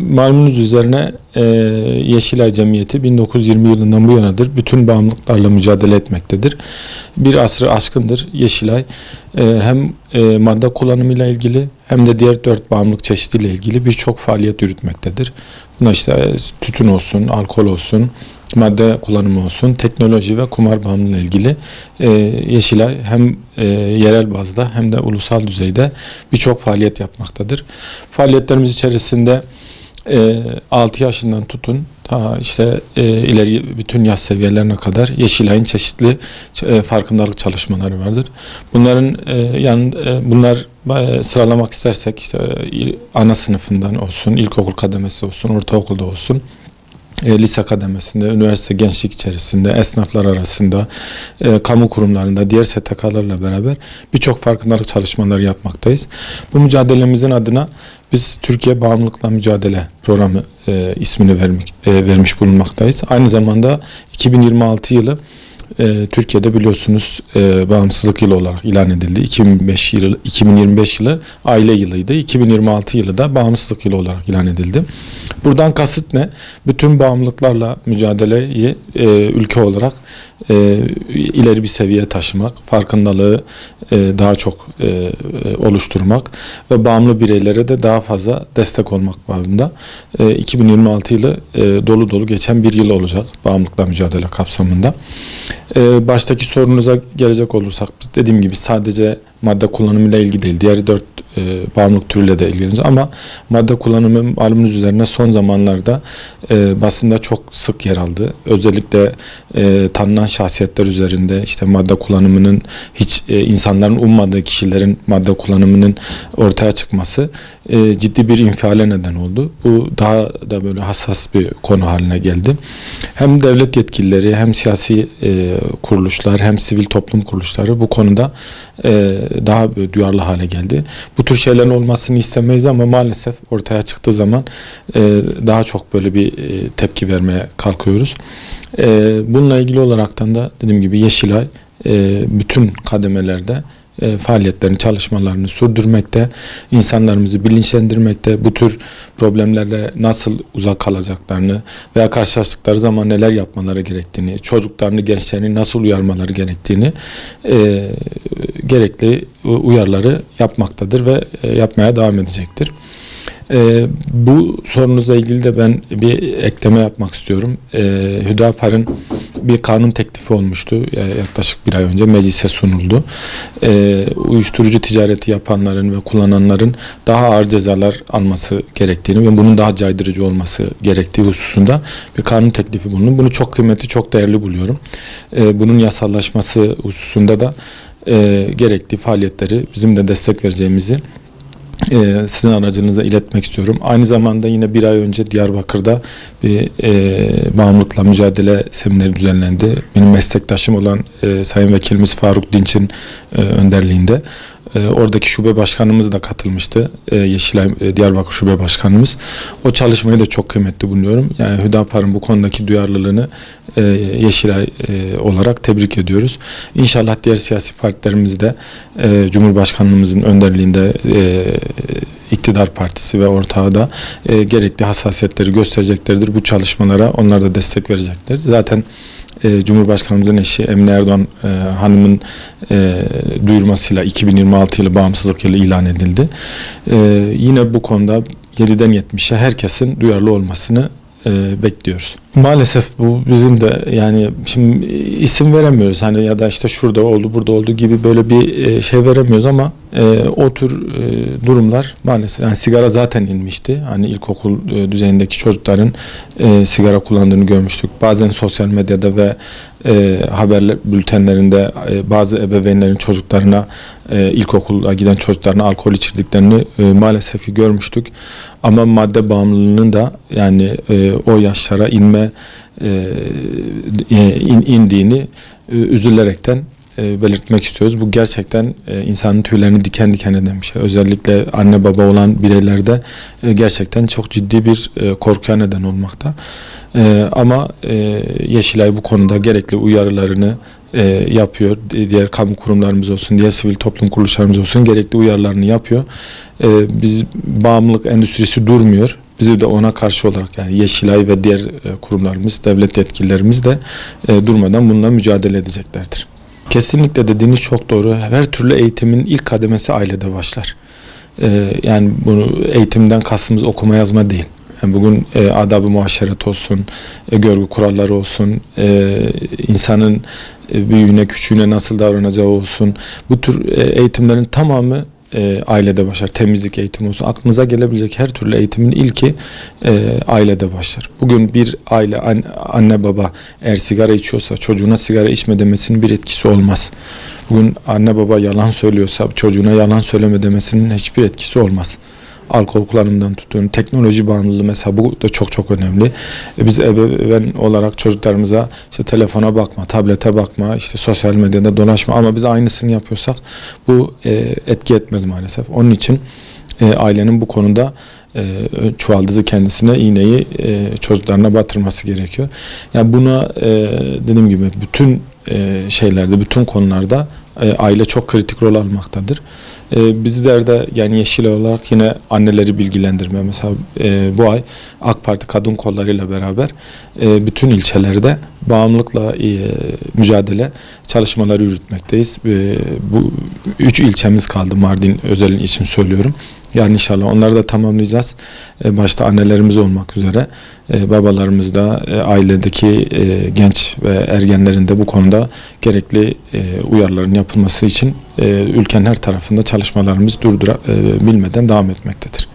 Malumunuz üzerine Yeşilay Cemiyeti 1920 yılından bu yanadır bütün bağımlılıklarla mücadele etmektedir. Bir asrı aşkındır Yeşilay hem madde kullanımıyla ilgili hem de diğer 4 bağımlılık çeşidiyle ilgili birçok faaliyet yürütmektedir. Buna işte tütün olsun, alkol olsun, madde kullanımı olsun, teknoloji ve kumar bağımlılığıyla ilgili Yeşilay hem yerel bazda hem de ulusal düzeyde birçok faaliyet yapmaktadır. Faaliyetlerimiz içerisinde 6 yaşından tutun ta işte ileri bütün yaş seviyelerine kadar Yeşilay'ın çeşitli farkındalık çalışmaları vardır. Bunların bunlar sıralamak istersek işte ana sınıfından olsun, ilkokul kademesi olsun, ortaokulda olsun, lise kademesinde, üniversite gençlik içerisinde, esnaflar arasında, kamu kurumlarında, diğer STK'larla beraber birçok farkındalık çalışmaları yapmaktayız. Bu mücadelemizin adına biz Türkiye Bağımlılıkla Mücadele Programı ismini vermiş bulunmaktayız. Aynı zamanda 2026 yılı Türkiye'de biliyorsunuz bağımsızlık yılı olarak ilan edildi. 2025 yılı aile yılıydı. 2026 yılı da bağımsızlık yılı olarak ilan edildi. Buradan kasıt ne? Bütün bağımlılıklarla mücadeleyi ülke olarak ileri bir seviyeye taşımak, farkındalığı daha çok oluşturmak ve bağımlı bireylere de daha fazla destek olmak babında 2026 yılı dolu dolu geçen bir yıl olacak bağımlılıkla mücadele kapsamında. Baştaki sorunuza gelecek olursak, dediğim gibi sadece madde kullanımıyla ilgili değil, diğer 4 bağımlılık türüyle de ilgileniyoruz ama madde kullanımı malumunuz üzerine son zamanlarda basında çok sık yer aldı. Özellikle tanınan şahsiyetler üzerinde işte madde kullanımının hiç insanların ummadığı kişilerin madde kullanımının ortaya çıkması ciddi bir infiale neden oldu. Bu daha da böyle hassas bir konu haline geldi. Hem devlet yetkilileri hem siyasi kuruluşlar hem sivil toplum kuruluşları bu konuda daha duyarlı hale geldi. Bu tür şeylerin olmasını istemeyiz ama maalesef ortaya çıktığı zaman daha çok böyle bir tepki vermeye kalkıyoruz. Bununla ilgili olaraktan da dediğim gibi Yeşilay bütün kademelerde faaliyetlerini, çalışmalarını sürdürmekte, insanlarımızı bilinçlendirmekte, bu tür problemlerle nasıl uzak kalacaklarını veya karşılaştıkları zaman neler yapmaları gerektiğini, çocuklarını, gençlerini nasıl uyarmaları gerektiğini gerekli uyarıları yapmaktadır ve yapmaya devam edecektir. Bu sorunuzla ilgili de ben bir ekleme yapmak istiyorum. Hüdapar'ın bir kanun teklifi olmuştu. Yaklaşık bir ay önce meclise sunuldu. Uyuşturucu ticareti yapanların ve kullananların daha ağır cezalar alması gerektiğini ve bunun daha caydırıcı olması gerektiği hususunda bir kanun teklifi bulundu. Bunu çok kıymetli, çok değerli buluyorum. Bunun yasallaşması hususunda da gerekli faaliyetleri bizim de destek vereceğimizi sizin aracınıza iletmek istiyorum. Aynı zamanda yine bir ay önce Diyarbakır'da bir bağımlılıkla mücadele semineri düzenlendi. Benim meslektaşım olan Sayın Vekilimiz Faruk Dinç'in önderliğinde. Oradaki şube başkanımız da katılmıştı. Yeşilay Diyarbakır Şube Başkanımız. O çalışmayı da çok kıymetli buluyorum. Yani Hüdapar'ın bu konudaki duyarlılığını Yeşilay olarak tebrik ediyoruz. İnşallah diğer siyasi partilerimiz de Cumhurbaşkanlığımızın önderliğinde İktidar Partisi ve ortağı da gerekli hassasiyetleri göstereceklerdir. Bu çalışmalara onlar da destek verecekler. Zaten Cumhurbaşkanımızın eşi Emine Erdoğan hanımın duyurmasıyla 2026 yılı bağımsızlık yılı ilan edildi. Yine bu konuda 7'den 70'e herkesin duyarlı olmasını bekliyoruz. Maalesef bu bizim de yani şimdi isim veremiyoruz hani ya da işte şurada oldu burada oldu gibi böyle bir şey veremiyoruz ama o tür durumlar maalesef yani sigara zaten inmişti. Hani ilkokul düzeyindeki çocukların sigara kullandığını görmüştük. Bazen sosyal medyada ve haberler bültenlerinde bazı ebeveynlerin çocuklarına ilkokula giden çocuklarına alkol içirdiklerini maalesef ki görmüştük. Ama madde bağımlılığının da yani o yaşlara indiğini üzülerekten belirtmek istiyoruz. Bu gerçekten insanın tüylerini diken diken eden bir şey. Özellikle anne baba olan bireylerde gerçekten çok ciddi bir korkuya neden olmakta. Ama Yeşilay bu konuda gerekli uyarılarını yapıyor. Diğer kamu kurumlarımız olsun, diğer sivil toplum kuruluşlarımız olsun gerekli uyarılarını yapıyor. Biz bağımlılık endüstrisi durmuyor. Bizi de ona karşı olarak yani Yeşilay ve diğer kurumlarımız, devlet yetkililerimiz de durmadan bununla mücadele edeceklerdir. Kesinlikle dediğiniz çok doğru. Her türlü eğitimin ilk kademesi ailede başlar. Yani bunu eğitimden kastımız okuma yazma değil. Yani bugün adab-ı muaşeret olsun, görgü kuralları olsun, insanın büyüğüne küçüğüne nasıl davranacağı olsun. Bu tür eğitimlerin tamamı ailede başlar. Temizlik eğitimi olsun. Aklınıza gelebilecek her türlü eğitimin ilki ailede başlar. Bugün bir aile, anne baba eğer sigara içiyorsa çocuğuna sigara içme demesinin bir etkisi olmaz. Bugün anne baba yalan söylüyorsa çocuğuna yalan söyleme demesinin hiçbir etkisi olmaz. Alkol kullanımından tutun, teknoloji bağımlılığı mesela bu da çok çok önemli. Biz ebeveyn olarak çocuklarımıza işte telefona bakma, tablete bakma, işte sosyal medyada dolaşma ama biz aynısını yapıyorsak bu etki etmez maalesef. Onun için ailenin bu konuda çuvaldızı kendisine, iğneyi çocuklarına batırması gerekiyor. Yani buna dediğim gibi bütün şeylerde, bütün konularda aile çok kritik rol almaktadır. Bizler de yani Yeşilay olarak yine anneleri bilgilendirme. Mesela bu ay AK Parti kadın kollarıyla beraber bütün ilçelerde bağımlılıkla mücadele çalışmaları yürütmekteyiz. Bu 3 ilçemiz kaldı Mardin özel için söylüyorum. Yani inşallah onları da tamamlayacağız. Başta annelerimiz olmak üzere babalarımız da ailedeki genç ve ergenlerin de bu konuda gerekli uyarıların yapılması için ülkenin her tarafında çalışmalarımız bilmeden devam etmektedir.